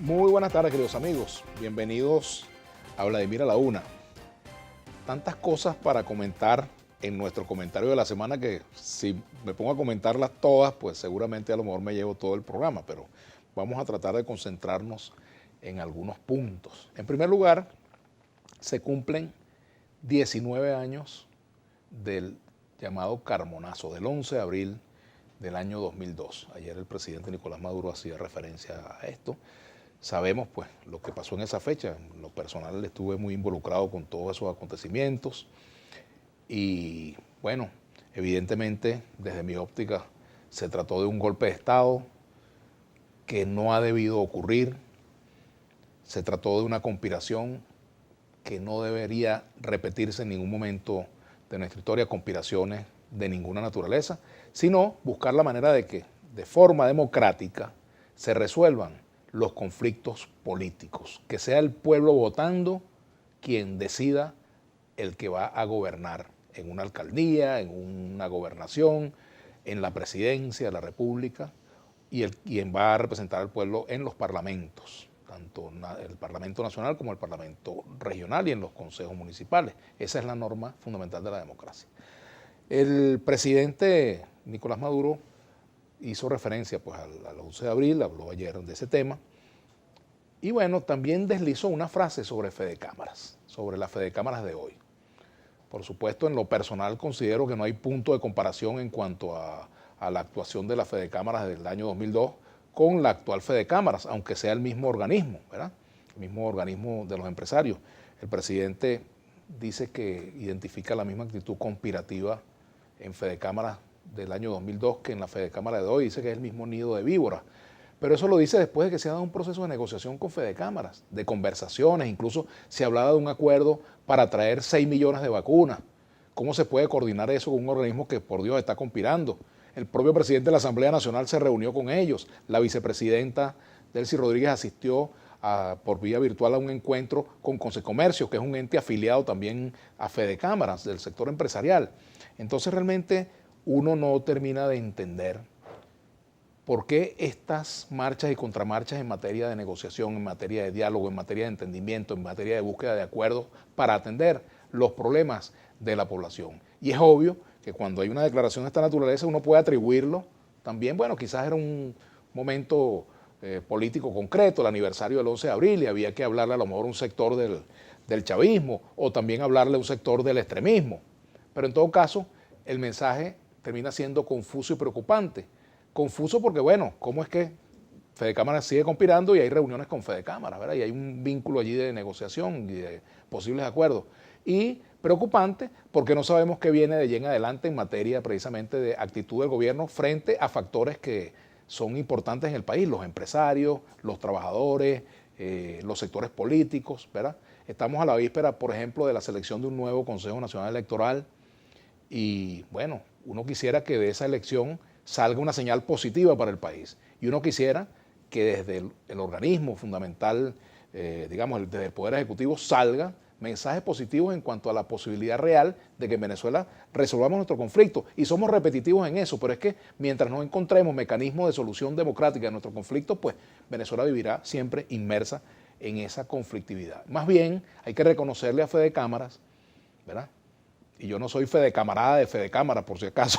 Muy buenas tardes, queridos amigos. Bienvenidos a Vladimir a la Una. Tantas cosas para comentar en nuestro comentario de la semana que si me pongo a comentarlas todas, pues seguramente a lo mejor me llevo todo el programa, pero vamos a tratar de concentrarnos en algunos puntos. En primer lugar, se cumplen 19 años del llamado Carmonazo, del 11 de abril del año 2002. Ayer el presidente Nicolás Maduro hacía referencia a esto. Sabemos pues lo que pasó en esa fecha. En lo personal estuve muy involucrado con todos esos acontecimientos y bueno, evidentemente desde mi óptica se trató de un golpe de Estado que no ha debido ocurrir. Se trató de una conspiración que no debería repetirse en ningún momento de nuestra historia, conspiraciones de ninguna naturaleza, sino buscar la manera de que de forma democrática se resuelvan los conflictos políticos, que sea el pueblo votando quien decida el que va a gobernar en una alcaldía, en una gobernación, en la presidencia de la República y quien va a representar al pueblo en los parlamentos, tanto el Parlamento Nacional como el Parlamento Regional y en los consejos municipales. Esa es la norma fundamental de la democracia. El presidente Nicolás Maduro hizo referencia pues, al 11 de abril, habló ayer de ese tema, y bueno, también deslizó una frase sobre Fedecámaras, sobre las Fedecámaras de hoy. Por supuesto, en lo personal considero que no hay punto de comparación en cuanto a la actuación de las Fedecámaras del año 2002 con la actual Fedecámaras, aunque sea el mismo organismo, ¿verdad? El mismo organismo de los empresarios. El presidente dice que identifica la misma actitud conspirativa en Fedecámaras del año 2002 que en la Fedecámara de hoy, dice que es el mismo nido de víboras. Pero eso lo dice después de que se ha dado un proceso de negociación con Fedecámaras, de conversaciones, incluso se hablaba de un acuerdo para traer 6 millones de vacunas. ¿Cómo se puede coordinar eso con un organismo que, por Dios, está conspirando? El propio presidente de la Asamblea Nacional se reunió con ellos. La vicepresidenta Delcy Rodríguez asistió por vía virtual a un encuentro con Consecomercio, que es un ente afiliado también a Fedecámaras del sector empresarial. Entonces realmente uno no termina de entender por qué estas marchas y contramarchas en materia de negociación, en materia de diálogo, en materia de entendimiento, en materia de búsqueda de acuerdos para atender los problemas de la población. Y es obvio que cuando hay una declaración de esta naturaleza uno puede atribuirlo también, bueno, quizás era un momento político concreto, el aniversario del 11 de abril, y había que hablarle a lo mejor a un sector del chavismo o también hablarle a un sector del extremismo. Pero en todo caso, el mensaje termina siendo confuso y preocupante. Confuso porque, bueno, ¿cómo es que Fedecámaras sigue conspirando y hay reuniones con Fedecámaras, ¿verdad? Y hay un vínculo allí de negociación y de posibles acuerdos. Y preocupante porque no sabemos qué viene de allí en adelante en materia precisamente de actitud del gobierno frente a factores que son importantes en el país, los empresarios, los trabajadores, los sectores políticos, ¿verdad? Estamos a la víspera, por ejemplo, de la selección de un nuevo Consejo Nacional Electoral y, bueno, uno quisiera que de esa elección salga una señal positiva para el país. Y uno quisiera que desde el organismo fundamental, digamos, desde el Poder Ejecutivo, salga mensajes positivos en cuanto a la posibilidad real de que en Venezuela resolvamos nuestro conflicto. Y somos repetitivos en eso, pero es que mientras no encontremos mecanismos de solución democrática de nuestro conflicto, pues Venezuela vivirá siempre inmersa en esa conflictividad. Más bien, hay que reconocerle a Fedecámaras, ¿verdad? Y yo no soy Fedecamarada de Fedecámara, por si acaso.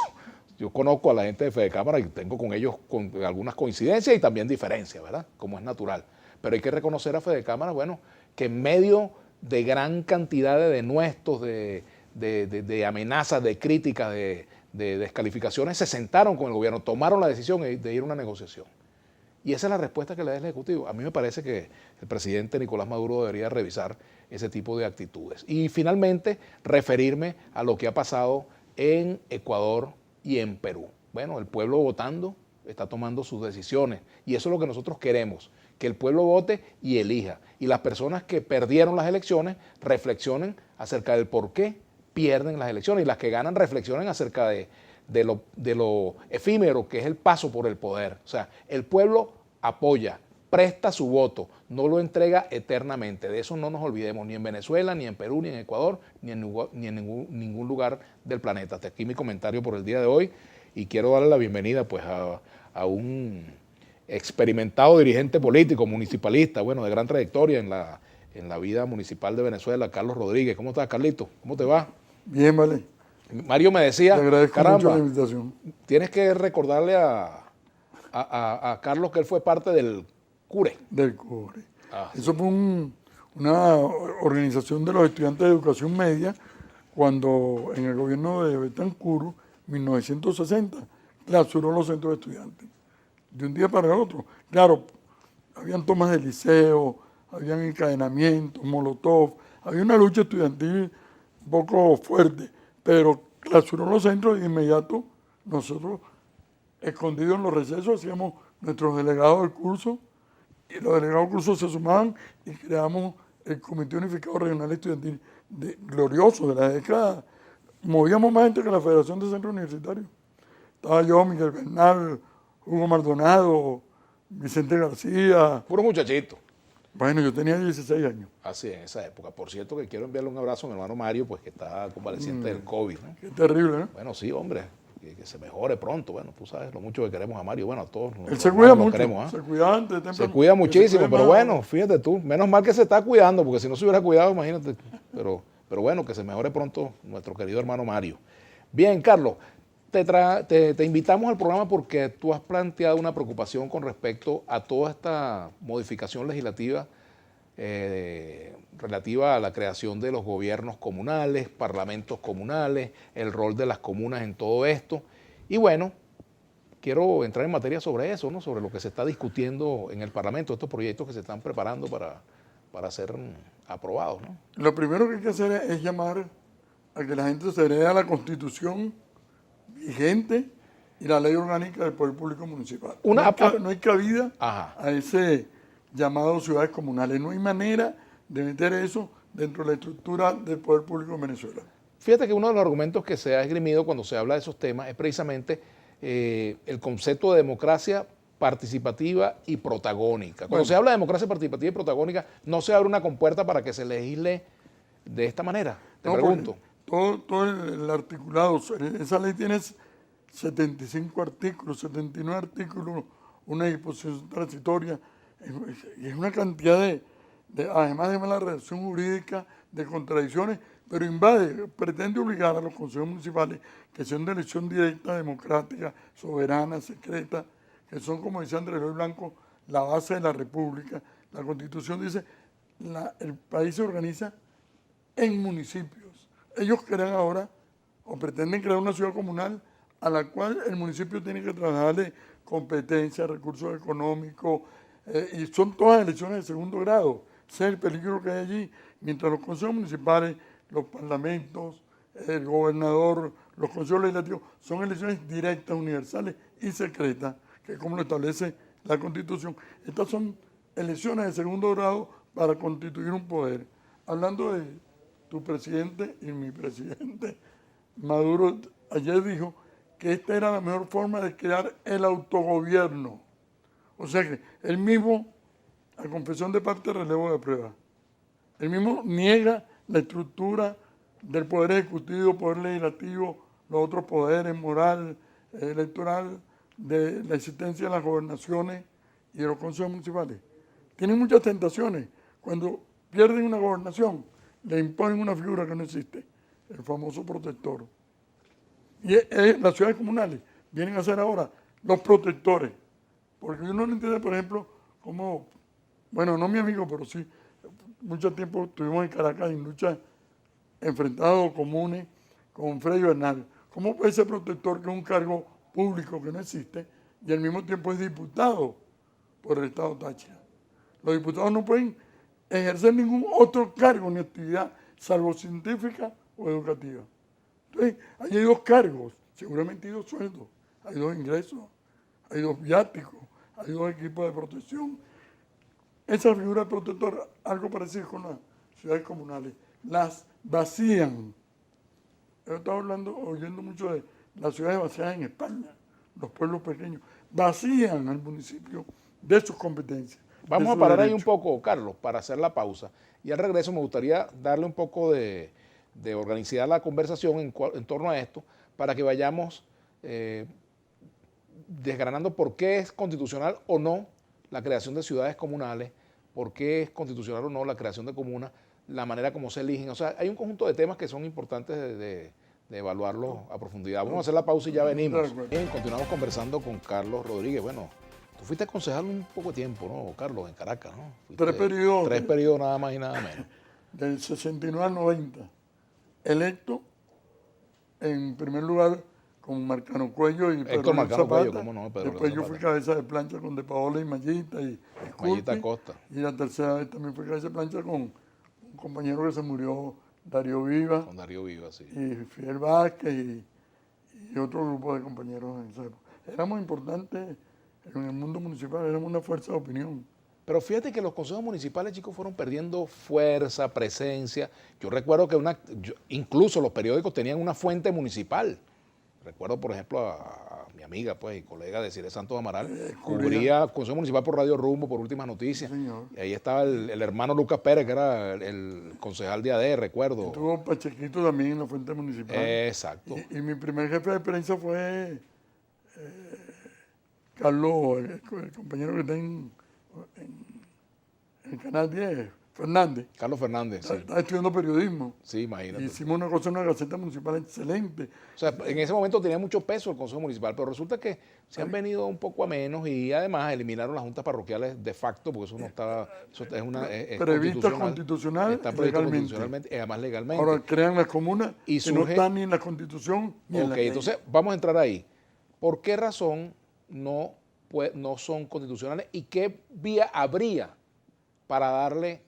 Yo conozco a la gente de Fedecámara y tengo con ellos algunas coincidencias y también diferencias, ¿verdad? Como es natural. Pero hay que reconocer a Fedecámara, bueno, que en medio de gran cantidad de denuestos, de amenazas, de críticas, de descalificaciones, se sentaron con el gobierno, tomaron la decisión de ir a una negociación. Y esa es la respuesta que le da el Ejecutivo. A mí me parece que el presidente Nicolás Maduro debería revisar ese tipo de actitudes. Y finalmente, referirme a lo que ha pasado en Ecuador y en Perú. Bueno, el pueblo votando está tomando sus decisiones y eso es lo que nosotros queremos, que el pueblo vote y elija. Y las personas que perdieron las elecciones reflexionen acerca del por qué pierden las elecciones y las que ganan reflexionen acerca de lo efímero que es el paso por el poder. O sea, el pueblo apoya, presta su voto, no lo entrega eternamente. De eso no nos olvidemos, ni en Venezuela, ni en Perú, ni en Ecuador, ni en ningún lugar del planeta. Hasta aquí mi comentario por el día de hoy y quiero darle la bienvenida pues a un experimentado dirigente político, municipalista, bueno, de gran trayectoria en la vida municipal de Venezuela, Carlos Rodríguez. ¿Cómo estás, Carlito? ¿Cómo te va? Bien, vale. Mario me Te decía, agradezco mucho la caramba, invitación. tienes que recordarle a Carlos que él fue parte del CURE. Del CURE. Ah, Eso sí. fue una organización de los estudiantes de educación media cuando en el gobierno de Betancur, 1960, clausuró los centros de estudiantes. De un día para el otro. Claro, habían tomas de liceo, habían encadenamientos, molotov, había una lucha estudiantil un poco fuerte, pero clausuró los centros y de inmediato nosotros, escondidos en los recesos, hacíamos nuestros delegados del curso y los delegados del curso se sumaban y creamos el Comité Unificado Regional Estudiantil glorioso de la década. Movíamos más gente que la Federación de Centros Universitarios. Estaba yo, Miguel Bernal, Hugo Maldonado, Vicente García. Puro muchachito. Bueno, yo tenía 16 años. Así en esa época. Por cierto, que quiero enviarle un abrazo a mi hermano Mario, pues que está convaleciente del COVID, ¿no? Qué terrible, ¿no? Bueno, sí, hombre, que se mejore pronto. Bueno, tú sabes lo mucho que queremos a Mario. Bueno, a todos. Él se cuida lo mucho, queremos, ¿eh? se cuida antes. Se cuida muchísimo, pero bueno, fíjate tú, menos mal que se está cuidando, porque si no se hubiera cuidado, imagínate. Pero bueno, que se mejore pronto nuestro querido hermano Mario. Bien, Carlos, te invitamos al programa porque tú has planteado una preocupación con respecto a toda esta modificación legislativa relativa a la creación de los gobiernos comunales, parlamentos comunales, el rol de las comunas en todo esto. Y bueno, quiero entrar en materia sobre eso, ¿no? Sobre lo que se está discutiendo en el Parlamento, estos proyectos que se están preparando para ser aprobados, ¿no? Lo primero que hay que hacer es llamar a que la gente se lea la Constitución vigente y la Ley Orgánica del Poder Público Municipal. No hay cabida a ese llamado ciudades comunales. No hay manera de meter eso dentro de la estructura del Poder Público en Venezuela. Fíjate que uno de los argumentos que se ha esgrimido cuando se habla de esos temas es precisamente el concepto de democracia participativa y protagónica. Cuando se habla de democracia participativa y protagónica, no se abre una compuerta para que se legisle de esta manera. Te pregunto. Todo el articulado, esa ley tiene 75 artículos, 79 artículos, una disposición transitoria, y es una cantidad además de mala redacción jurídica, de contradicciones, pero pretende obligar a los consejos municipales, que sean de elección directa, democrática, soberana, secreta, que son, como dice Andrés Eloy Blanco, la base de la República. La Constitución dice, el país se organiza en municipios. Ellos crean ahora, o pretenden crear una ciudad comunal a la cual el municipio tiene que trasladarle competencias, recursos económicos, y son todas elecciones de segundo grado. Ese es el peligro que hay allí. Mientras los consejos municipales, los parlamentos, el gobernador, los consejos legislativos, son elecciones directas, universales y secretas, que es como lo establece la Constitución. Estas son elecciones de segundo grado para constituir un poder. Hablando de tu presidente y mi presidente, Maduro ayer dijo que esta era la mejor forma de crear el autogobierno. O sea que él mismo, a confesión de parte, relevo de prueba. Él mismo niega la estructura del poder ejecutivo, poder legislativo, los otros poderes, moral, electoral, de la existencia de las gobernaciones y de los consejos municipales. Tienen muchas tentaciones. Cuando pierden una gobernación, le imponen una figura que no existe, el famoso protector. Y las ciudades comunales vienen a ser ahora los protectores. Porque uno no entiende, por ejemplo, cómo, bueno, no mi amigo, pero sí, mucho tiempo estuvimos en Caracas en luchas enfrentadas comunes con Freddy Bernal. ¿Cómo puede ser protector, que es un cargo público que no existe, y al mismo tiempo es diputado por el Estado Táchira? Los diputados no pueden ejercer ningún otro cargo ni actividad, salvo científica o educativa. Entonces, ahí hay dos cargos, seguramente hay dos sueldos, hay dos ingresos, hay dos viáticos, hay dos equipos de protección. Esa figura de protector, algo parecido con las ciudades comunales, las vacían. Yo estaba oyendo mucho de las ciudades vacías en España, los pueblos pequeños, vacían al municipio de sus competencias. Vamos a parar ahí un poco, Carlos, para hacer la pausa. Y al regreso me gustaría darle un poco de organizar la conversación en torno a esto, para que vayamos desgranando por qué es constitucional o no la creación de ciudades comunales, por qué es constitucional o no la creación de comunas, la manera como se eligen. O sea, hay un conjunto de temas que son importantes de evaluarlos a profundidad. Vamos a hacer la pausa y ya venimos. Bien, continuamos conversando con Carlos Rodríguez. Bueno, tú fuiste concejal un poco de tiempo, ¿no, Carlos? En Caracas, ¿no? Fuiste 3 periodos. 3 periodos nada más y nada menos. Del 69 al 90. Electo, en primer lugar, con Marcano Cuello y Pedro Héctor Marcano Zapata. Cuello, ¿cómo no? Pedro Después yo Zapata. fui cabeza de plancha con De Paola y Mayita y Mayita Sculpi. Costa. Y la tercera vez también fui cabeza de plancha con un compañero que se murió, Darío Viva, Con Darío Viva, sí. y Fidel Vázquez y otro grupo de compañeros en esa época. Éramos importantes en el mundo municipal, éramos una fuerza de opinión. Pero fíjate que los consejos municipales, chicos, fueron perdiendo fuerza, presencia. Yo recuerdo que incluso los periódicos tenían una fuente municipal. Recuerdo, por ejemplo, a mi amiga pues, y colega de Cire Santos Amaral, cubría Consejo Municipal por Radio Rumbo, por Últimas Noticias. Señor. Y ahí estaba el hermano Lucas Pérez, que era el concejal de AD, recuerdo. Estuvo Pachequito también en la fuente municipal. Exacto. Y mi primer jefe de prensa fue Carlos, el compañero que está en el Canal 10, Fernández. Carlos Fernández, sí. Estaba estudiando periodismo. Sí, imagínate. Hicimos una cosa en una Gaceta Municipal excelente. O sea, en ese momento tenía mucho peso el Consejo Municipal, pero resulta que se han venido un poco a menos y además eliminaron las juntas parroquiales de facto, porque eso no está, eso es una Prevista constitucional, está previsto constitucionalmente y además legalmente. Ahora crean las comunas Y que no están ni en la Constitución ni en la ley. Entonces vamos a entrar ahí. ¿Por qué razón no son constitucionales y qué vía habría para darle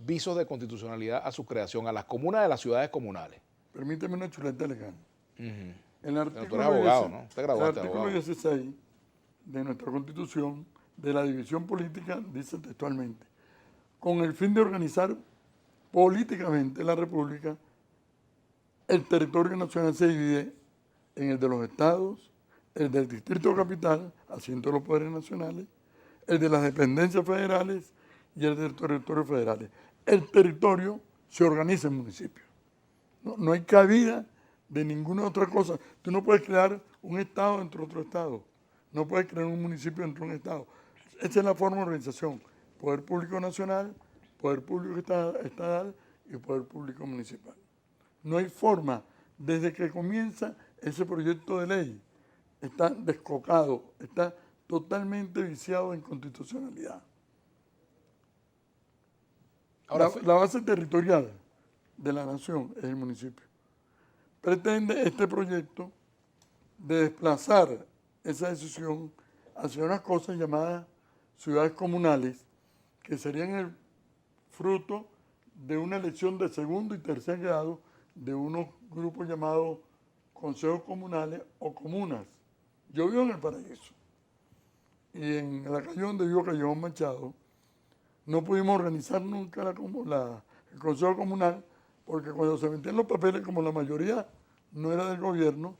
visos de constitucionalidad a su creación, a las comunas de las ciudades comunales? Permíteme una chuleta legal. En El artículo, tú eres abogado, ¿no? Te graduaste el artículo abogado. 16 de nuestra Constitución, de la división política, dice textualmente: con el fin de organizar políticamente la República, el territorio nacional se divide en el de los estados, el del Distrito Capital, asiento de los poderes nacionales, el de las dependencias federales y el del territorio federal. El territorio se organiza en municipios. No hay cabida de ninguna otra cosa. Tú no puedes crear un estado dentro de otro estado. No puedes crear un municipio dentro de un estado. Esa es la forma de organización. Poder público nacional, poder público estatal y poder público municipal. No hay forma, desde que comienza ese proyecto de ley, está descocado, está totalmente viciado en constitucionalidad. Ahora, la base territorial de la nación es el municipio. Pretende este proyecto de desplazar esa decisión hacia unas cosas llamadas ciudades comunales, que serían el fruto de una elección de segundo y tercer grado de unos grupos llamados consejos comunales o comunas. Yo vivo en el Paraíso y en la calle donde vivo, Callejón Machado, no pudimos organizar nunca el consejo comunal, porque cuando se metían los papeles, como la mayoría no era del gobierno,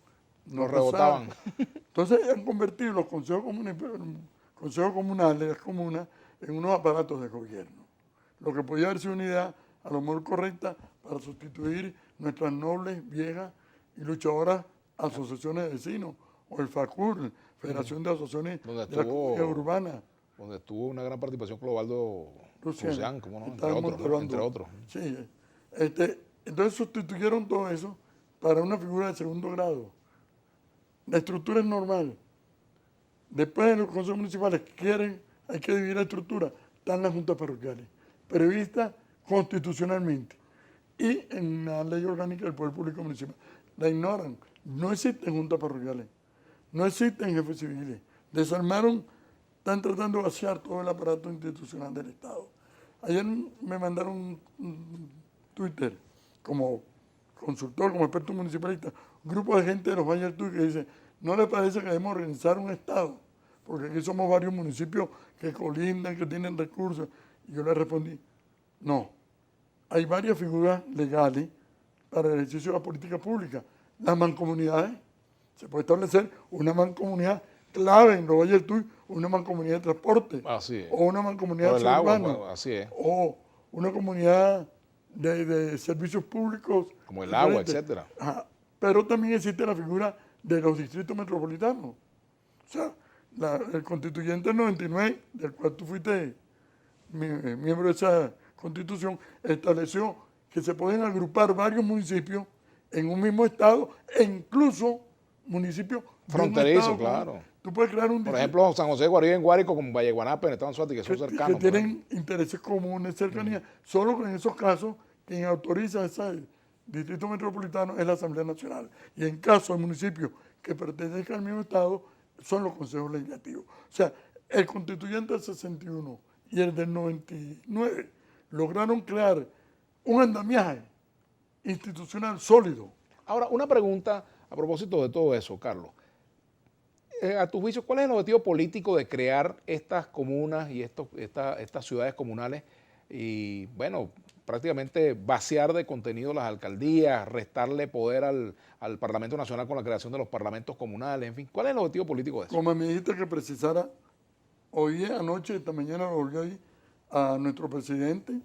nos rebotaban. Entonces han convertido los consejos comunales, las comunas, en unos aparatos de gobierno. Lo que podía haber sido una idea a lo mejor correcta para sustituir nuestras nobles, viejas y luchadoras asociaciones de vecinos, o el FACUR, Federación de Asociaciones de la Comunidad Urbana. Donde tuvo una gran participación Clovaldo Lucián, ¿cómo no? Entre otros. Sí, entonces sustituyeron todo eso para una figura de segundo grado. La estructura es normal. Después de los consejos municipales hay que dividir la estructura, están las juntas parroquiales, previstas constitucionalmente y en la ley orgánica del Poder Público Municipal. La ignoran. No existen juntas parroquiales, no existen jefes civiles. Desarmaron, están tratando de vaciar todo el aparato institucional del Estado. Ayer me mandaron un Twitter como consultor, como experto municipalista, un grupo de gente de los Valles del Tuy que dice: ¿no le parece que debemos organizar un Estado? Porque aquí somos varios municipios que colindan, que tienen recursos. Y yo le respondí: no, hay varias figuras legales para el ejercicio de la política pública. Las mancomunidades, se puede establecer una mancomunidad clave en los Valles del Tuy, una mancomunidad de transporte, o una mancomunidad de agua, o una comunidad de servicios públicos. Como el agua, etcétera. Pero también existe la figura de los distritos metropolitanos. O sea, el constituyente del 99, del cual tú fuiste miembro de esa constitución, estableció que se pueden agrupar varios municipios en un mismo estado e incluso municipios fronterizo, claro. Tú puedes crear un Por ejemplo, San José de Guaribe en Guárico con Valleguanape en Estado Anzoátegui, que son cercanos. Que tienen intereses comunes, cercanía. Solo en esos casos, quien autoriza ese distrito metropolitano es la Asamblea Nacional. Y en caso de municipios que pertenezcan al mismo estado, son los consejos legislativos. O sea, el constituyente del 61 y el del 99 lograron crear un andamiaje institucional sólido. Ahora, una pregunta a propósito de todo eso, Carlos. A tu juicio, ¿cuál es el objetivo político de crear estas comunas y estas ciudades comunales y, bueno, prácticamente vaciar de contenido las alcaldías, restarle poder al Parlamento Nacional con la creación de los parlamentos comunales, en fin? ¿Cuál es el objetivo político de eso? Como me dijiste que precisara, oí anoche, esta mañana lo volví a nuestro presidente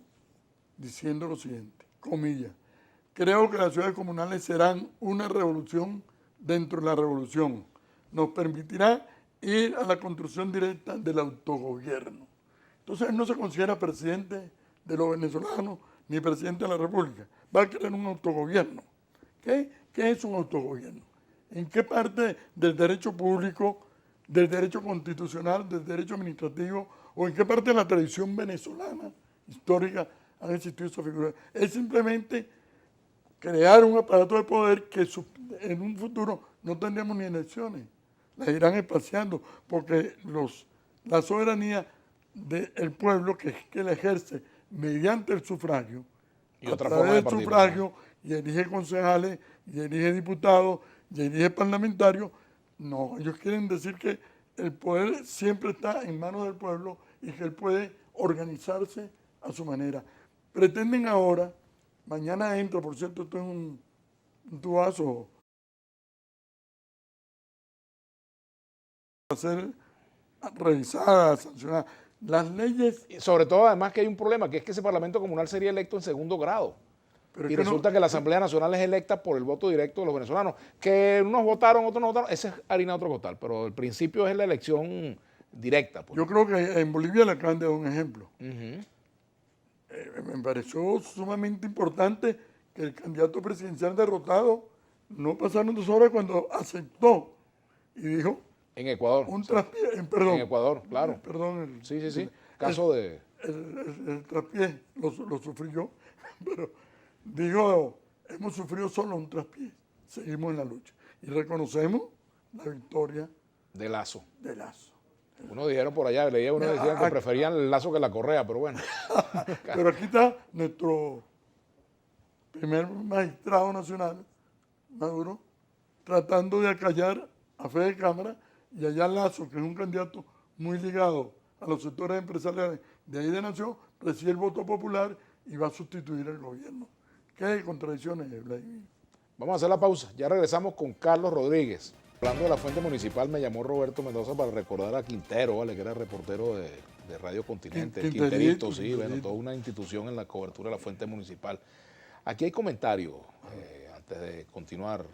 diciendo lo siguiente, comillas, creo que las ciudades comunales serán una revolución dentro de la revolución. Nos permitirá ir a la construcción directa del autogobierno. Entonces él no se considera presidente de los venezolanos ni presidente de la República. Va a crear un autogobierno. ¿Qué es un autogobierno? ¿En qué parte del derecho público, del derecho constitucional, del derecho administrativo o en qué parte de la tradición venezolana histórica han existido esas figuras? Es simplemente crear un aparato de poder que en un futuro no tendremos ni elecciones. Las irán espaciando porque la soberanía del pueblo que la ejerce mediante el sufragio, y a otra través forma de del sufragio, y elige concejales, y elige diputados, y elige parlamentarios. No, ellos quieren decir que el poder siempre está en manos del pueblo y que él puede organizarse a su manera. Pretenden ahora, mañana entra, por cierto, esto es un tubazo, a ser revisadas, sancionadas. Las leyes... Y sobre todo, además, que hay un problema, que es que ese Parlamento Comunal sería electo en segundo grado. Pero Y es que resulta que la Asamblea Nacional es electa por el voto directo de los venezolanos. Que unos votaron, otros no votaron, esa es harina de otro costal, pero el principio es la elección directa. Pues. Yo creo que en Bolivia le acaban de dar un ejemplo. Me pareció sumamente importante que el candidato presidencial derrotado no pasaron 2 horas cuando aceptó y dijo En Ecuador. un traspié, perdón. En Ecuador, claro. Perdón. Sí. Caso de... El traspié lo sufrí yo, pero dijo, hemos sufrido solo un traspié, seguimos en la lucha. Y reconocemos la victoria de Lazo. de Lazo. Unos dijeron por allá, decían que preferían el Lazo que la correa, pero bueno. Pero aquí está nuestro primer magistrado nacional, Maduro, tratando de acallar a Fede Cámara y allá Lazo, que es un candidato muy ligado a los sectores empresariales de ahí de Nación, recibe el voto popular y va a sustituir el gobierno. ¿Qué contradicciones, Vladimir? Vamos a hacer la pausa. Ya regresamos con Carlos Rodríguez. Hablando de la fuente municipal, me llamó Roberto Mendoza para recordar a Quintero, ¿vale? Que era reportero de Radio Continente. Quinterito, sí, bueno, toda una institución en la cobertura de la fuente municipal. Aquí hay comentarios, antes de continuar.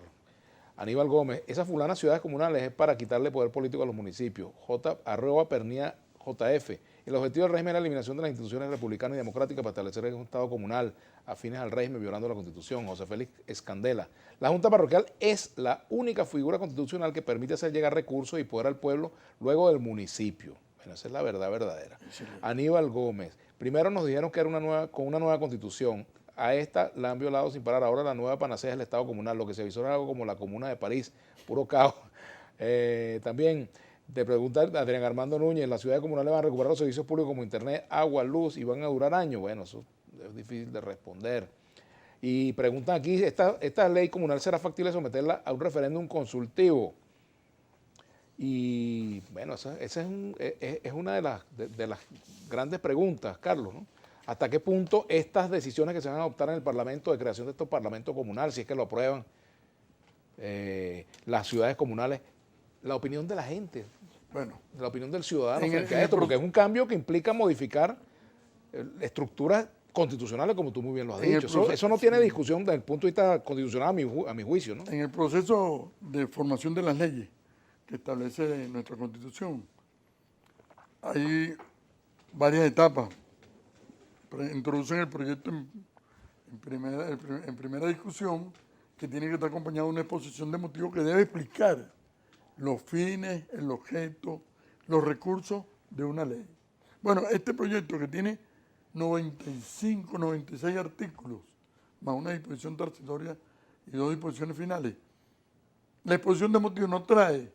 Aníbal Gómez, esas fulanas ciudades comunales es para quitarle poder político a los municipios. @Pernía JF. El objetivo del régimen es la eliminación de las instituciones republicanas y democráticas para establecer un Estado comunal afines al régimen violando la Constitución. José Félix Escandela. La Junta Parroquial es la única figura constitucional que permite hacer llegar recursos y poder al pueblo luego del municipio. Bueno, esa es la verdad verdadera. Sí. Aníbal Gómez. Primero nos dijeron que era con una nueva Constitución. A esta la han violado sin parar. Ahora la nueva panacea es el Estado comunal. Lo que se avisó era algo como la Comuna de París. Puro caos. También... Te pregunta Adrián Armando Núñez, ¿las ciudades comunales van a recuperar los servicios públicos como internet, agua, luz y van a durar años? Bueno, eso es difícil de responder. Y preguntan aquí, ¿esta ley comunal será factible someterla a un referéndum consultivo? Y bueno, esa es una de las grandes preguntas, Carlos, ¿no? ¿Hasta qué punto estas decisiones que se van a adoptar en el Parlamento de creación de estos parlamentos comunales, si es que lo aprueban las ciudades comunales, la opinión de la gente, la opinión del ciudadano frente a esto, porque es un cambio que implica modificar estructuras constitucionales, como tú muy bien lo has dicho. Eso no tiene discusión desde el punto de vista constitucional a mi juicio, ¿no? En el proceso de formación de las leyes, que establece nuestra Constitución. Hay varias etapas. Introducen el proyecto en primera discusión, que tiene que estar acompañado de una exposición de motivos que debe explicar los fines, el objeto, los recursos de una ley. Bueno, este proyecto que tiene 95, 96 artículos, más una disposición transitoria y 2 disposiciones finales, la exposición de motivos no trae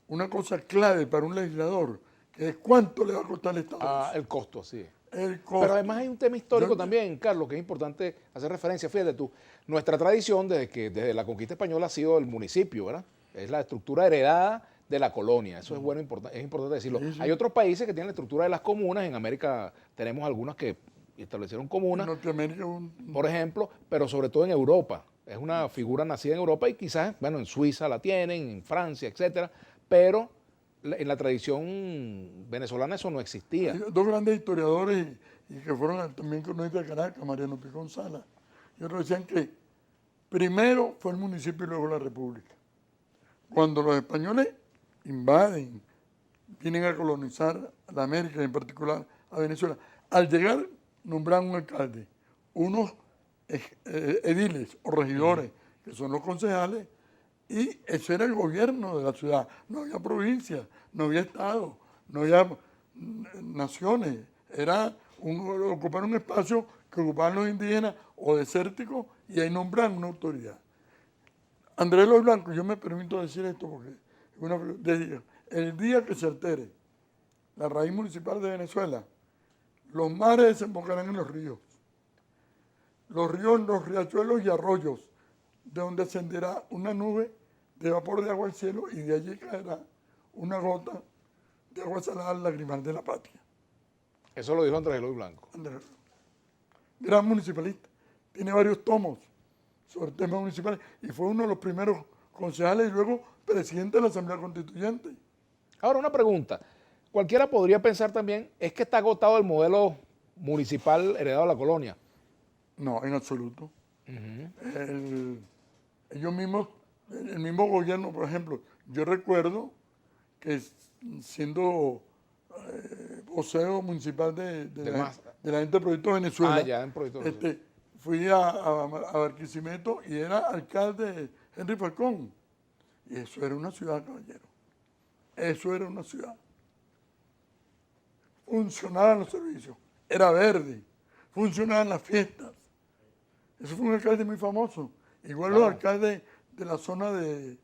una cosa clave para un legislador, que es cuánto le va a costar al Estado. Ah, el costo, sí. El costo. Pero además hay un tema histórico también, Carlos, que es importante hacer referencia. Fíjate tú, nuestra tradición desde la conquista española ha sido el municipio, ¿verdad? Es la estructura heredada de la colonia. Eso es bueno, es importante decirlo. Sí, sí. Hay otros países que tienen la estructura de las comunas. En América tenemos algunas que establecieron comunas, En Norteamérica por ejemplo, pero sobre todo en Europa. Es una figura nacida en Europa y quizás, bueno, en Suiza la tienen, en Francia, etcétera, pero en la tradición venezolana eso no existía. Hay 2 grandes historiadores y que fueron también economistas de Caracas, Mariano Picón Sala, y otros decían que primero fue el municipio y luego la república. Cuando los españoles invaden, vienen a colonizar la América, en particular a Venezuela, al llegar nombran un alcalde, unos ediles o regidores, que son los concejales, y eso era el gobierno de la ciudad. No había provincia, no había estado, no había naciones. Era ocupar un espacio que ocupaban los indígenas o desérticos y ahí nombran una autoridad. Andrés Eloy Blanco, yo me permito decir esto porque decía, el día que se altere la raíz municipal de Venezuela, los mares desembocarán en los ríos, los riachuelos y arroyos, de donde ascenderá una nube de vapor de agua al cielo y de allí caerá una gota de agua salada al lagrimal de la patria. Eso lo dijo Andrés Eloy Blanco. Andrés, gran municipalista, tiene varios tomos sobre temas municipales y fue uno de los primeros concejales y luego presidente de la Asamblea Constituyente. Ahora una pregunta, cualquiera podría pensar también, ¿es que está agotado el modelo municipal heredado de la colonia? No, en absoluto. Ellos mismos, el mismo gobierno, por ejemplo, yo recuerdo que siendo vocero municipal de la gente de Proyecto Venezuela, ya en Proyecto Venezuela. Fui a Barquisimeto y era alcalde Henry Falcón. Y eso era una ciudad, caballero. Eso era una ciudad. Funcionaban los servicios. Era verde. Funcionaban las fiestas. Eso fue un alcalde muy famoso. Igual los alcaldes de la zona de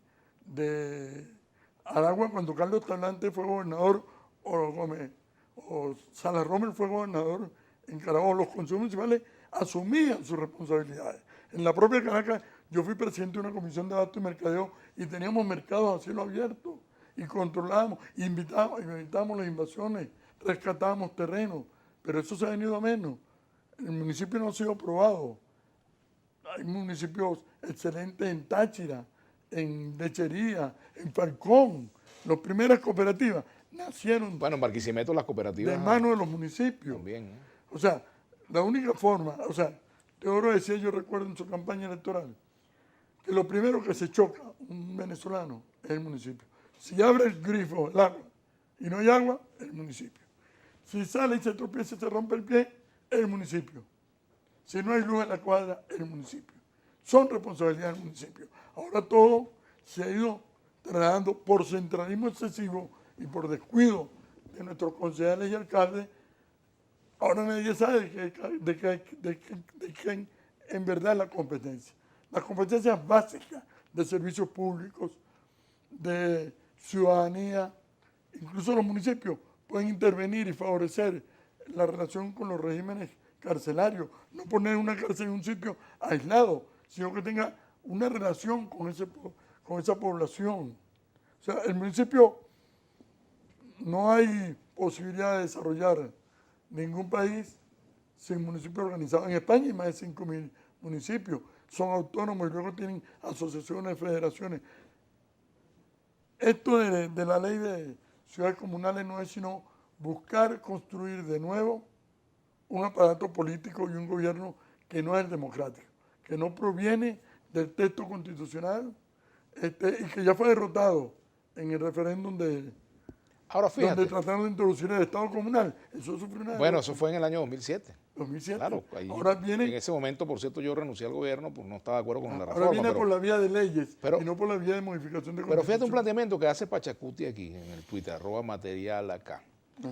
Aragua, cuando Carlos Talante fue gobernador, o Salas Romer fue gobernador en Carabobo, los consejos municipales asumían sus responsabilidades. En la propia Caracas, yo fui presidente de una comisión de abasto y mercadeo y teníamos mercados a cielo abierto y controlábamos, evitábamos las invasiones, rescatábamos terrenos, pero eso se ha venido a menos. El municipio no ha sido aprobado. Hay municipios excelentes en Táchira, en Lechería, en Falcón. Las primeras cooperativas nacieron Bueno, en Barquisimeto las cooperativas de manos de los municipios. también. O sea, la única forma, Teodoro decía, yo recuerdo en su campaña electoral, que lo primero que se choca un venezolano es el municipio. Si abre el grifo, el agua, y no hay agua, el municipio. Si sale y se tropieza y se rompe el pie, el municipio. Si no hay luz en la cuadra, el municipio. Son responsabilidad del municipio. Ahora todo se ha ido trasladando por centralismo excesivo y por descuido de nuestros concejales y alcaldes. Ahora nadie sabe de quién en verdad es la competencia. Las competencias básicas de servicios públicos, de ciudadanía, incluso los municipios pueden intervenir y favorecer la relación con los regímenes carcelarios, no poner una cárcel en un sitio aislado, sino que tenga una relación con esa población. O sea, el municipio, no hay posibilidad de desarrollar ningún país sin municipios organizados. En España hay más de 5.000 municipios, son autónomos y luego tienen asociaciones, federaciones. Esto de la ley de ciudades comunales no es sino buscar construir de nuevo un aparato político y un gobierno que no es democrático, que no proviene del texto constitucional y que ya fue derrotado en el referéndum Ahora donde fíjate, trataron de introducir el Estado comunal. Eso sufrió una bueno, derrota. eso fue en el año 2007. 2007. Claro, ahí, Ahora en viene, ese momento, por cierto, yo renuncié al gobierno, pues no estaba de acuerdo con la ahora reforma. viene por la vía de leyes pero- y no por la vía de modificación de Pero fíjate un constitución. planteamiento que hace Pachacuti aquí en el Twitter, @material acá. Ah.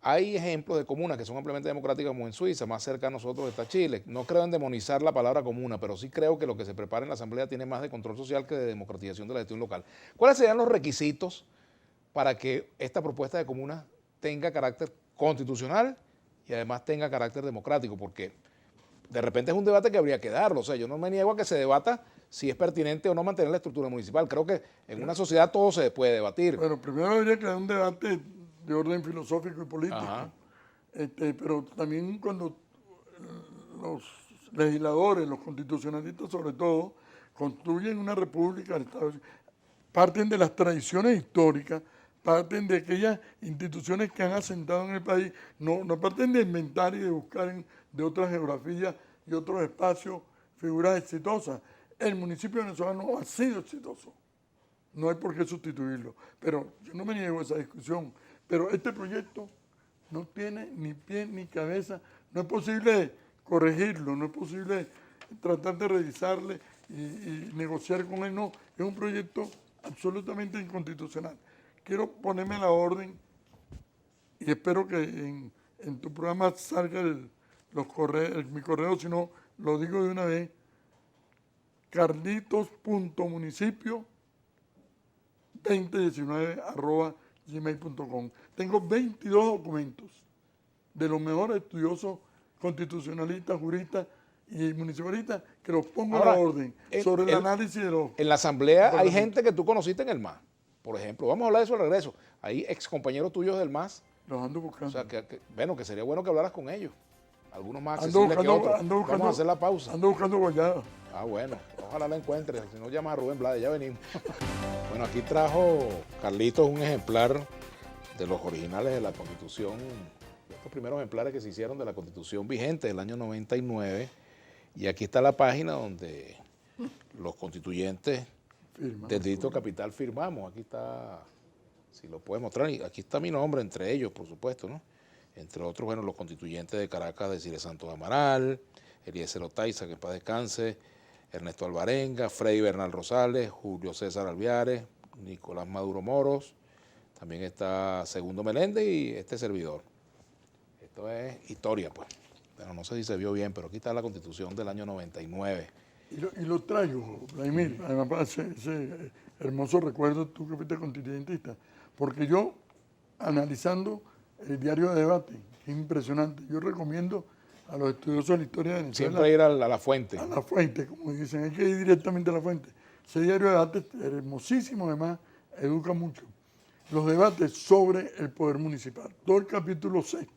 Hay ejemplos de comunas que son ampliamente democráticas como en Suiza, más cerca a nosotros está Chile. No creo en demonizar la palabra comuna, pero sí creo que lo que se prepara en la Asamblea tiene más de control social que de democratización de la gestión local. ¿Cuáles serían los requisitos para que esta propuesta de comuna tenga carácter constitucional y además tenga carácter democrático? Porque de repente es un debate que habría que darlo. O sea, yo no me niego a que se debata si es pertinente o no mantener la estructura municipal. Creo que en una sociedad todo se puede debatir. Bueno, primero habría que dar un debate de orden filosófico y político. Ajá. Pero también cuando los legisladores, los constitucionalistas sobre todo, construyen una república, parten de las tradiciones históricas, parten de aquellas instituciones que han asentado en el país, no parten de inventar y de buscar de otras geografías y otros espacios figuras exitosas. El municipio venezolano ha sido exitoso, no hay por qué sustituirlo, pero yo no me niego a esa discusión, pero este proyecto no tiene ni pie ni cabeza, no es posible corregirlo, no es posible tratar de revisarle y negociar con él, no, es un proyecto absolutamente inconstitucional. Quiero ponerme a la orden y espero que en tu programa salga mi correo, si no, lo digo de una vez, carlitos.municipio2019@gmail.com. Tengo 22 documentos de los mejores estudiosos constitucionalistas, juristas y municipalistas que los pongo a la orden sobre el análisis de los... En la asamblea hay gente que tú conociste en el MAS, por ejemplo. Vamos a hablar de eso al regreso. Hay ex compañeros tuyos del MAS. Los ando buscando. O sea, bueno, que sería bueno que hablaras con ellos. Algunos más Ando accesibles que buscando, otros. Vamos a hacer la pausa. Ando buscando guayaba. Ah, bueno, ojalá la encuentres. Si no, llamas a Rubén Blades, ya venimos. Bueno, aquí trajo Carlitos un ejemplar de los originales de la Constitución, de estos primeros ejemplares que se hicieron de la Constitución vigente del año 99. Y aquí está la página donde los constituyentes del Distrito Capital firmamos. Aquí está, si lo puedes mostrar, y aquí está mi nombre entre ellos, por supuesto, ¿no? Entre otros, bueno, los constituyentes de Caracas, Deciles Santos Amaral, Eliezer Otaiza, que en paz descanse, Ernesto Alvarenga, Freddy Bernal Rosales, Julio César Alviares, Nicolás Maduro Moros, también está Segundo Meléndez y este servidor. Esto es historia, pues. Bueno, no sé si se vio bien, pero aquí está la Constitución del año 99. Y lo traigo, Vladimir, además para ese hermoso recuerdo, tú que fuiste constituyentista, porque yo, analizando el diario de debate, que es impresionante, yo recomiendo a los estudiosos de la historia de Venezuela... Siempre ir a la fuente. A la fuente, como dicen, hay que ir directamente a la fuente. Ese diario de debate es hermosísimo, además, educa mucho. Los debates sobre el poder municipal, todo el capítulo 6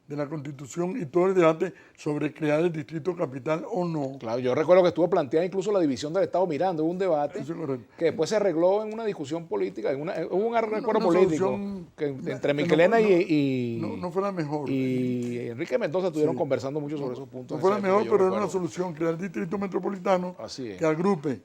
de la Constitución y todo el debate sobre crear el distrito capital o no. Claro, yo recuerdo que estuvo planteada incluso la división del Estado Mirando, hubo un debate Eso es correcto. que después se arregló en una discusión política, hubo un acuerdo una político solución entre Michelena no fue la mejor. y Enrique Mendoza estuvieron conversando mucho sobre esos puntos. No fue la en esa mejor, época, yo pero era una recuerdo. solución, crear el distrito metropolitano Así es. que agrupe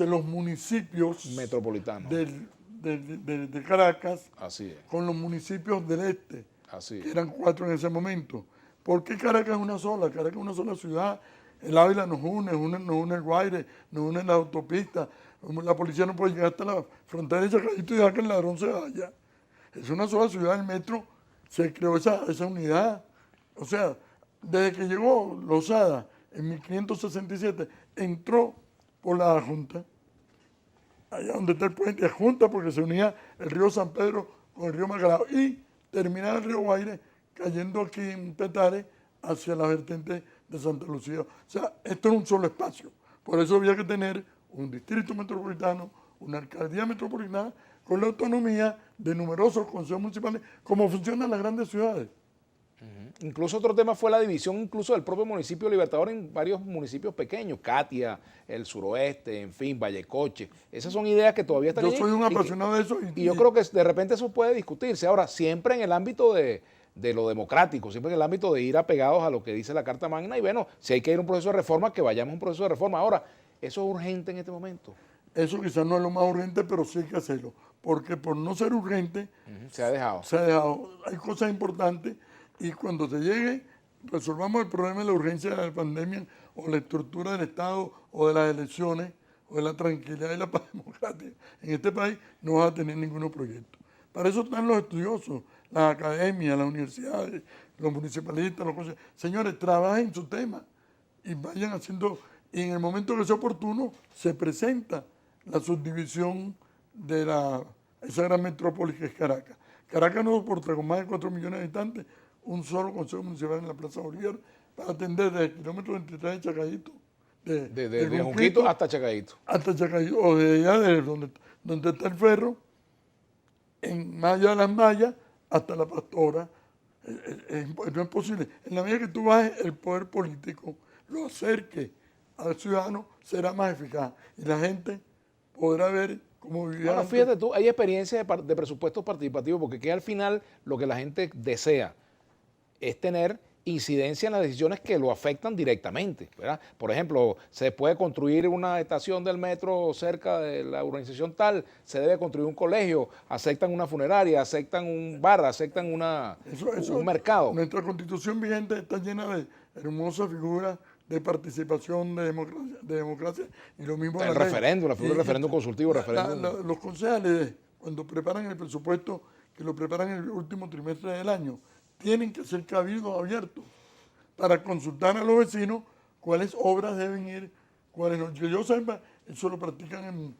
los municipios Metropolitano. de Caracas Así es, con los municipios del este, así que es. eran 4 en ese momento. ¿Por qué Caracas es una sola? Caracas es una sola ciudad. El Ávila nos une el Guaire, nos une la autopista. La policía no puede llegar hasta la frontera de Chacayito y dejar que el ladrón se vaya. Es una sola ciudad, el metro, se creó esa unidad. O sea, desde que llegó Lozada en 1567, entró por la Junta, allá donde está el puente, Junta, porque se unía el río San Pedro con el río Macarao, y terminaba el río Guaire cayendo aquí en Petare hacia la vertiente de Santa Lucía. O sea, esto es un solo espacio. Por eso había que tener un distrito metropolitano, una alcaldía metropolitana, con la autonomía de numerosos consejos municipales, como funcionan las grandes ciudades. Incluso otro tema fue la división incluso del propio municipio Libertador en varios municipios pequeños, Catia, el suroeste, en fin, Vallecoche. Esas son ideas que todavía están Yo allí soy un y apasionado de eso. y yo creo que de repente eso puede discutirse. Ahora, siempre en el ámbito de lo democrático, siempre en el ámbito de ir apegados a lo que dice la Carta Magna y bueno, si hay que ir a un proceso de reforma, que vayamos a un proceso de reforma. Ahora, eso es urgente en este momento. eso quizás no es lo más urgente, pero sí hay que hacerlo. Porque por no ser urgente, Se ha dejado. hay cosas importantes y cuando se llegue, resolvamos el problema de la urgencia de la pandemia o la estructura del Estado o de las elecciones o de la tranquilidad y la paz democrática en este país, no vas a tener ningún proyecto. Para eso están los estudiosos, las academias, las universidades, los municipalistas, los consejos. Señores, trabajen su tema y vayan haciendo, y en el momento que sea oportuno, se presenta la subdivisión de esa gran metrópoli que es Caracas. Caracas no soporta con más de 4 millones de habitantes un solo consejo municipal en la Plaza Bolívar para atender desde el kilómetro 23 de Chacayito, De Junquito hasta Chacayito. hasta Chacayito, o de allá de donde está el ferro, más allá de las mallas, hasta la Pastora. No es posible. En la medida que tú bajes el poder político, lo acerque al ciudadano, será más eficaz. Y la gente podrá ver cómo vivía Ahora, antes. fíjate tú, hay experiencia de presupuestos participativos, porque que al final lo que la gente desea es tener incidencia en las decisiones que lo afectan directamente, ¿verdad? Por ejemplo, se puede construir una estación del metro cerca de la urbanización tal, se debe construir un colegio, aceptan una funeraria, aceptan un bar, aceptan un mercado. Nuestra constitución vigente está llena de hermosas figuras de participación, de democracia, y lo mismo El referéndum, la figura del referéndum consultivo, los concejales, cuando preparan el presupuesto, que lo preparan en el último trimestre del año, tienen que hacer cabildos abiertos para consultar a los vecinos cuáles obras deben ir, cuáles no. Que yo sepa, eso lo practican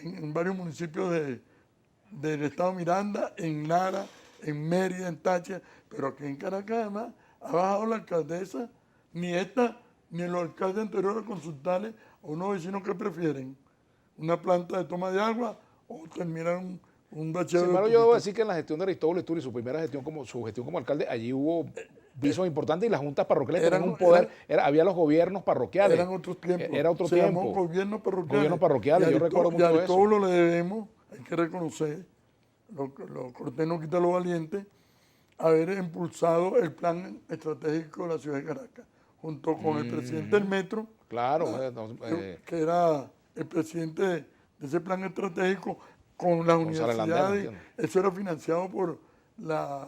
en varios municipios del estado Miranda, en Lara, en Mérida, en Táchira, pero aquí en Caracas además ha bajado la alcaldesa, ni esta, ni los alcaldes anteriores a consultarle a unos vecinos que prefieren una planta de toma de agua o terminar un bacheo. Sin embargo, yo debo decir que en la gestión de Aristóbulo Isturi, su primera gestión su gestión como alcalde, allí hubo visos importantes y las juntas parroquiales tenían un poder. Había los gobiernos parroquiales. Eran otros tiempos. Era otro Se tiempo. llamó gobiernos parroquiales. Gobiernos parroquiales, yo recuerdo mucho eso. Y a Aristóbulo le debemos, hay que reconocer, lo cortés no quita lo valiente, haber impulsado el plan estratégico de la ciudad de Caracas, junto con el presidente del metro, claro, que era el presidente de ese plan estratégico, con las universidades. Eso era financiado por la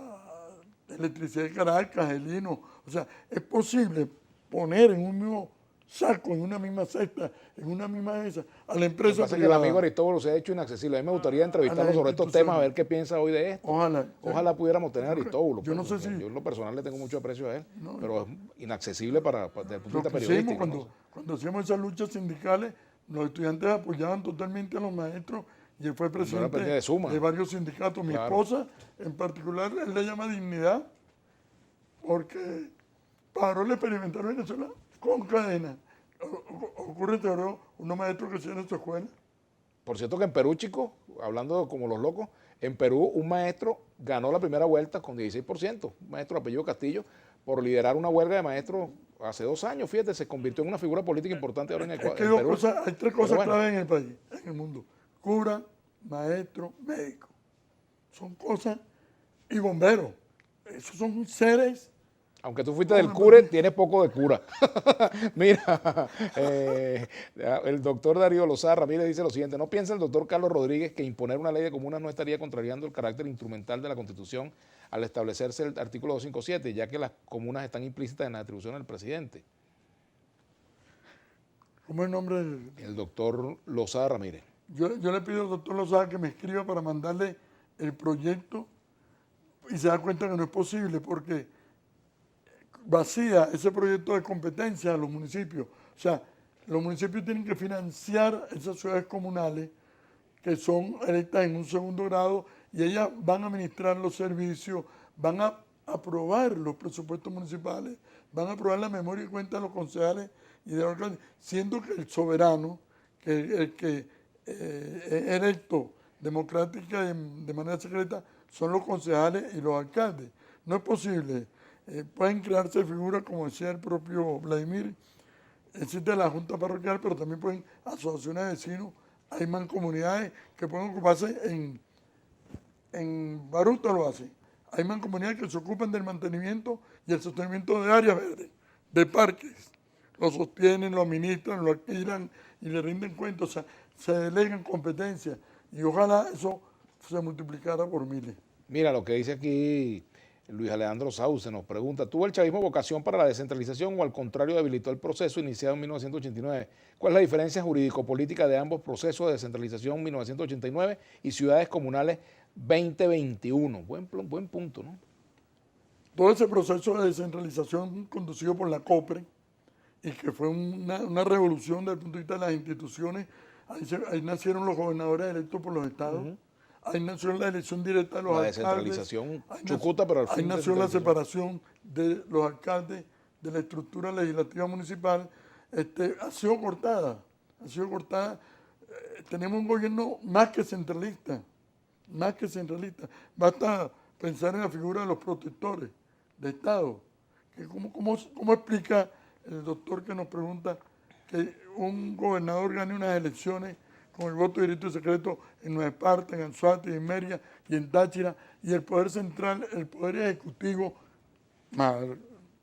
electricidad de Caracas, el INO. O sea, es posible poner en un mismo saco, en una misma cesta, en una misma mesa, a la empresa. Lo que pasa es que el amigo Aristóbulo se ha hecho inaccesible. A mí me gustaría entrevistarlo sobre estos temas, a ver qué piensa hoy de esto. Ojalá pudiéramos tener a Aristóbulo. Yo no sé si... Yo en lo personal le tengo mucho aprecio a él, pero es inaccesible desde el punto de vista periodístico. Cuando hacíamos esas luchas sindicales, los estudiantes apoyaban totalmente a los maestros y él fue presidente de varios sindicatos. Mi esposa, en particular, él le llama dignidad porque paró el experimento en Venezuela con cadena. Ocurre que ahora unos maestros que hacían en su escuela. Por cierto que en Perú, chicos, hablando como los locos, en Perú un maestro ganó la primera vuelta con 16%, un maestro de apellido Castillo, por liderar una huelga de maestros hace 2 años. Fíjate, se convirtió en una figura política importante ahora en Perú. Hay 3 cosas claves en el país, en el mundo. Cura, maestro, médico. Son cosas, y bomberos. Esos son seres. Aunque tú fuiste del CURE, tienes poco de cura. Mira, el doctor Darío Lozada Ramírez dice lo siguiente: ¿no piensa el doctor Carlos Rodríguez que imponer una ley de comunas no estaría contrariando el carácter instrumental de la Constitución al establecerse el artículo 257, ya que las comunas están implícitas en la atribución del presidente? ¿Cómo es el nombre El doctor Lozada Ramírez. Yo le pido al doctor Lozada que me escriba para mandarle el proyecto y se da cuenta que no es posible porque vacía ese proyecto de competencia a los municipios. O sea, los municipios tienen que financiar esas ciudades comunales que son electas en un segundo grado y ellas van a administrar los servicios, van a aprobar los presupuestos municipales, van a aprobar la memoria y cuenta de los concejales y de los alcaldes, siendo que el soberano, el que es electo democrática de manera secreta, son los concejales y los alcaldes. No es posible. Pueden crearse figuras, como decía el propio Vladimir, existe la junta parroquial, pero también pueden asociaciones de vecinos, hay mancomunidades que pueden ocuparse, en Baruta lo hacen, hay mancomunidades que se ocupan del mantenimiento y el sostenimiento de áreas verdes, de parques, lo sostienen, lo administran, lo alquilan y le rinden cuentas. O sea, se delegan competencias y ojalá eso se multiplicara por miles. Mira lo que dice aquí Luis Alejandro Sauce, nos pregunta, ¿tuvo el chavismo vocación para la descentralización o al contrario debilitó el proceso iniciado en 1989? ¿Cuál es la diferencia jurídico-política de ambos procesos de descentralización 1989 y ciudades comunales 2021? Buen punto, ¿no? Todo ese proceso de descentralización conducido por la COPRE y que fue una revolución desde el punto de vista de las instituciones, ahí nacieron los gobernadores electos por los estados, ahí nació la elección directa de los alcaldes. La descentralización chucuta, pero al fin ahí nació la separación de los alcaldes de la estructura legislativa municipal. Ha sido cortada, tenemos un gobierno más que centralista, Basta pensar en la figura de los protectores de Estado. ¿Cómo explica el doctor que nos pregunta que un gobernador gane unas elecciones con el voto directo y secreto en Nueva Esparta, en Anzoátegui, en Mérida y en Táchira, y el poder central, el poder ejecutivo,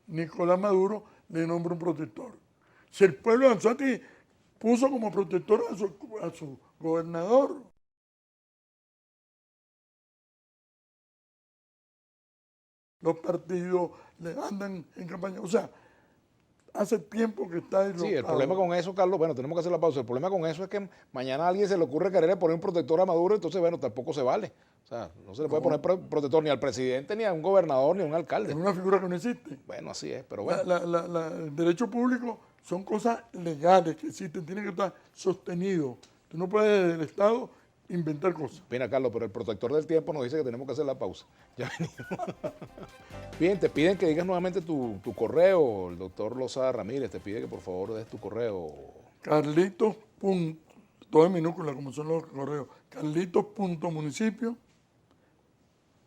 Nicolás Maduro, le nombra un protector? Si el pueblo de Anzoátegui puso como protector a su gobernador, los partidos le andan en campaña. O sea, hace tiempo que está deslocado. Sí, el problema con eso, Carlos, bueno, tenemos que hacer la pausa. El problema con eso es que mañana a alguien se le ocurre querer poner un protector a Maduro, entonces, bueno, tampoco se vale. O sea, no se le puede poner protector ni al presidente, ni a un gobernador, ni a un alcalde. Es una figura que no existe. Bueno, así es, pero bueno. El derecho público son cosas legales que existen, tienen que estar sostenidos. Tú no puedes desde el Estado inventar cosas. Mira, Carlos, pero el protector del tiempo nos dice que tenemos que hacer la pausa. Ya venimos. Bien, te piden que digas nuevamente tu correo. El doctor Lozada Ramírez te pide que por favor des tu correo. Carlitos. Todo en minúscula, como son los correos. Carlitos.municipio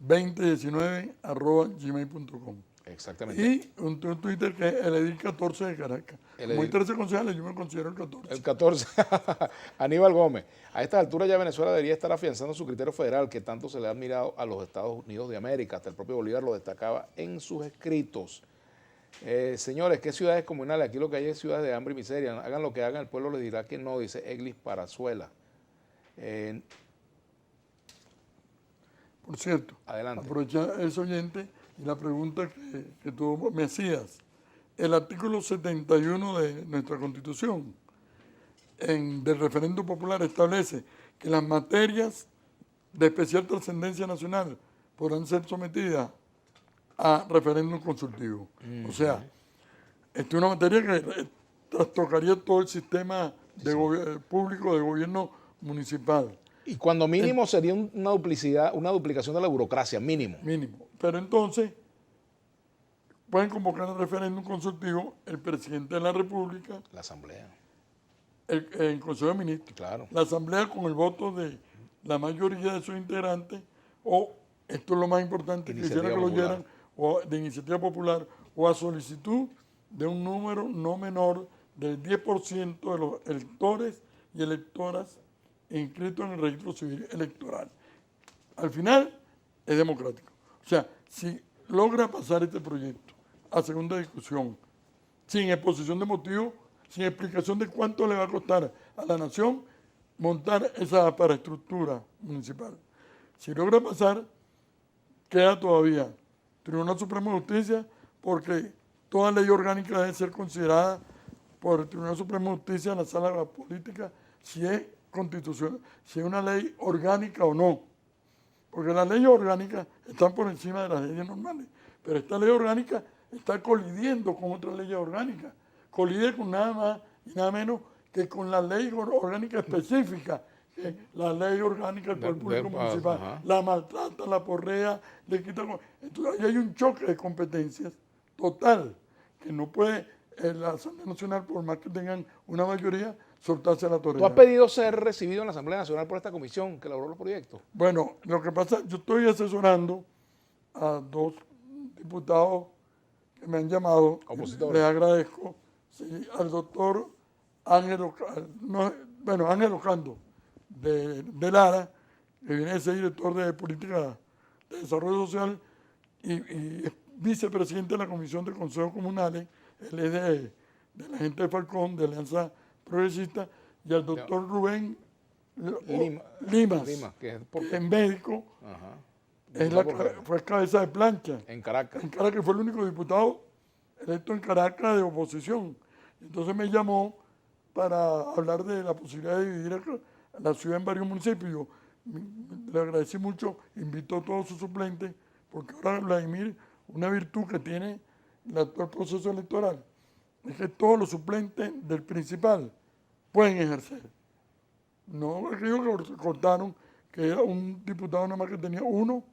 2019@gmail.com. Exactamente. Y un Twitter que es el Edil 14 de Caracas. Como hay 13 concejales, yo me considero el 14. El 14. Aníbal Gómez. A estas alturas ya Venezuela debería estar afianzando su criterio federal que tanto se le ha admirado a los Estados Unidos de América. Hasta el propio Bolívar lo destacaba en sus escritos. Señores, ¿qué ciudades comunales? Aquí lo que hay es ciudades de hambre y miseria. Hagan lo que hagan, el pueblo les dirá que no, dice Eglis Parazuela. Por cierto, adelante. Aprovechar ese oyente y la pregunta que tú me hacías. El artículo 71 de nuestra Constitución del referéndum popular establece que las materias de especial trascendencia nacional podrán ser sometidas a referéndum consultivo. O sea, esta es una materia que trastocaría todo el sistema público de gobierno municipal. Y cuando mínimo sería una duplicación de la burocracia, mínimo. Mínimo. Pero entonces pueden convocar el referéndum consultivo el presidente de la República, la Asamblea, el Consejo de Ministros, claro, la Asamblea con el voto de la mayoría de sus integrantes, o, esto es lo más importante, quisiera que lo oyeran, o de iniciativa popular, o a solicitud de un número no menor del 10% de los electores y electoras inscritos en el registro civil electoral. Al final es democrático. O sea, si logra pasar este proyecto a segunda discusión, sin exposición de motivos, sin explicación de cuánto le va a costar a la nación montar esa paraestructura municipal. Si logra pasar, queda todavía Tribunal Supremo de Justicia, porque toda ley orgánica debe ser considerada por el Tribunal Supremo de Justicia en la sala política si es constitucional, si es una ley orgánica o no. Porque las leyes orgánicas están por encima de las leyes normales, pero esta ley orgánica está colidiendo con otras leyes orgánicas, colide con nada más y nada menos que con la ley orgánica específica, la ley orgánica del Poder Público Municipal, la maltrata, la porrea, le quita... Entonces ahí hay un choque de competencias total, que no puede la Asamblea Nacional, por más que tengan una mayoría, soltarse a la torera. ¿Tú has pedido ser recibido en la Asamblea Nacional por esta comisión que elaboró los proyectos? Bueno, lo que pasa, yo estoy asesorando a 2 diputados que me han llamado. Les agradezco. Sí, al doctor Ángel Ocando de Lara, que viene a ser director de Política de Desarrollo Social y es vicepresidente de la Comisión de Consejos Comunales. Él es de la gente de Falcón, de Alianza Progresista, y al doctor Rubén Limas, que es que es médico, ajá, fue cabeza de plancha. en Caracas. En Caracas fue el único diputado electo en Caracas de oposición. Entonces me llamó para hablar de la posibilidad de dividir la ciudad en varios municipios. Yo le agradecí mucho, invitó a todos sus suplentes, porque ahora Vladimir, una virtud que tiene el actual proceso electoral, es que todos los suplentes del principal pueden ejercer. No aquellos que cortaron, que era un diputado nada más que tenía uno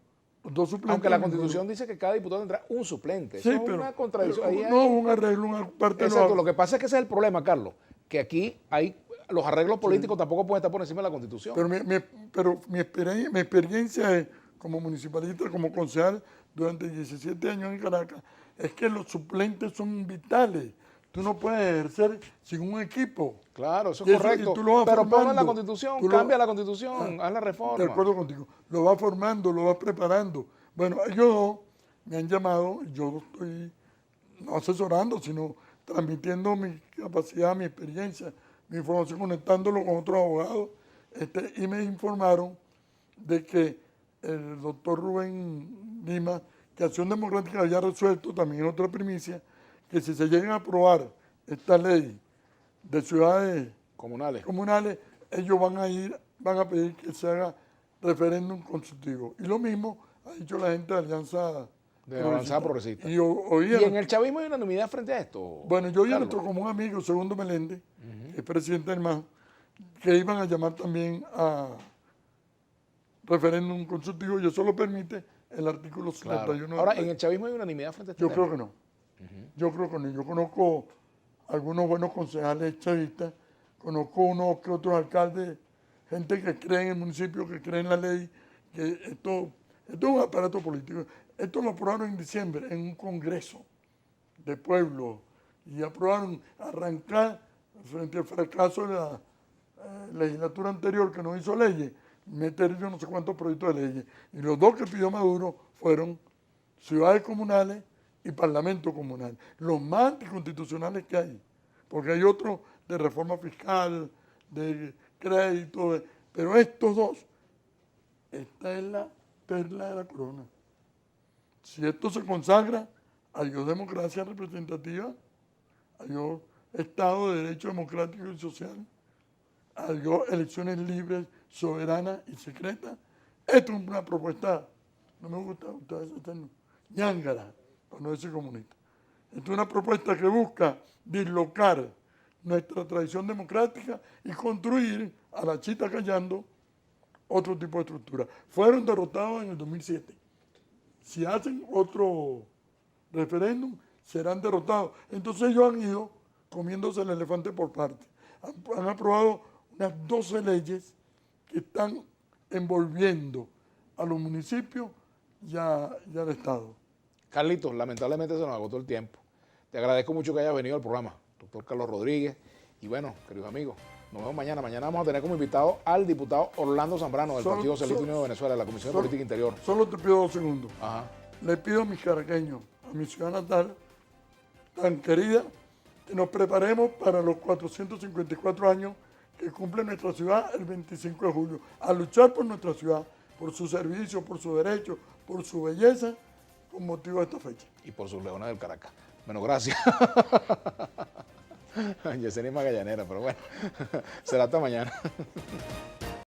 o dos suplentes. Aunque la Constitución dice que cada diputado tendrá un suplente. Sí, Eso es pero, una contradicción. pero Ahí no hay- un arreglo, una parte Exacto, lo que pasa es que ese es el problema, Carlos, que aquí hay los arreglos políticos tampoco pueden estar por encima de la Constitución. Pero mi experiencia como municipalista, como concejal durante 17 años en Caracas, es que los suplentes son vitales. Tú no puedes ejercer sin un equipo. Claro, eso Y es correcto. y tú lo vas Pero ponlo en la formando. Constitución, Tú lo- cambia la Constitución, haz la reforma. De acuerdo contigo. Lo vas formando, lo vas preparando. Bueno, ellos dos me han llamado, yo estoy no asesorando, sino transmitiendo mi capacidad, mi experiencia, mi información, conectándolo con otros abogados, y me informaron de que el doctor Rubén Lima, que Acción Democrática había resuelto, también en otra primicia, que si se llegan a aprobar esta ley de ciudades Comunales. ellos van a pedir que se haga referéndum consultivo. Y lo mismo ha dicho la gente de Alianza De Avanzada Progresista. Y, ¿Y en el chavismo hay unanimidad frente a esto? bueno, yo oí a Carlos? nuestro común amigo, Segundo Meléndez, que es presidente del MAS, que iban a llamar también a referéndum consultivo, y eso lo permite el artículo Claro. 71. Ahora, ¿en el chavismo hay unanimidad frente a este Yo tema? creo que no. Yo creo que no. Yo conozco algunos buenos concejales chavistas, conozco unos que otros alcaldes, gente que cree en el municipio, que cree en la ley, que esto es un aparato político. Esto lo aprobaron en diciembre en un congreso de pueblo y aprobaron arrancar frente al fracaso de la legislatura anterior que no hizo leyes, meter yo no sé cuántos proyectos de leyes. Y los dos que pidió Maduro fueron ciudades comunales y parlamento comunal, los más anticonstitucionales que hay, porque hay otros de reforma fiscal, de crédito, pero estos dos, esta es la perla de la corona. Si esto se consagra, adiós democracia representativa, adiós Estado de Derecho democrático y social, adiós elecciones libres, soberanas y secretas. Esto es una propuesta, no me gusta ese término, ñángara, para no decir comunista. Esto es una propuesta que busca dislocar nuestra tradición democrática y construir a la chita callando otro tipo de estructura. Fueron derrotados en el 2007. Si hacen otro referéndum, serán derrotados. Entonces ellos han ido comiéndose el elefante por partes. Han aprobado unas 12 leyes que están envolviendo a los municipios y al Estado. Carlitos, lamentablemente se nos agotó el tiempo. Te agradezco mucho que hayas venido al programa, doctor Carlos Rodríguez. Y bueno, queridos amigos, nos vemos mañana. Mañana vamos a tener como invitado al diputado Orlando Zambrano del Partido Socialista Unido de Venezuela, de la Comisión de Política Interior. Solo te pido 2 segundos. Ajá. Le pido a mis caraqueños, a mi ciudad natal, tan querida, que nos preparemos para los 454 años que cumple nuestra ciudad el 25 de julio, a luchar por nuestra ciudad, por su servicio, por su derecho, por su belleza, con motivo de esta fecha. Y por sus leones del Caracas. Bueno, gracias. Yesenia Magallanera, pero bueno, será hasta mañana.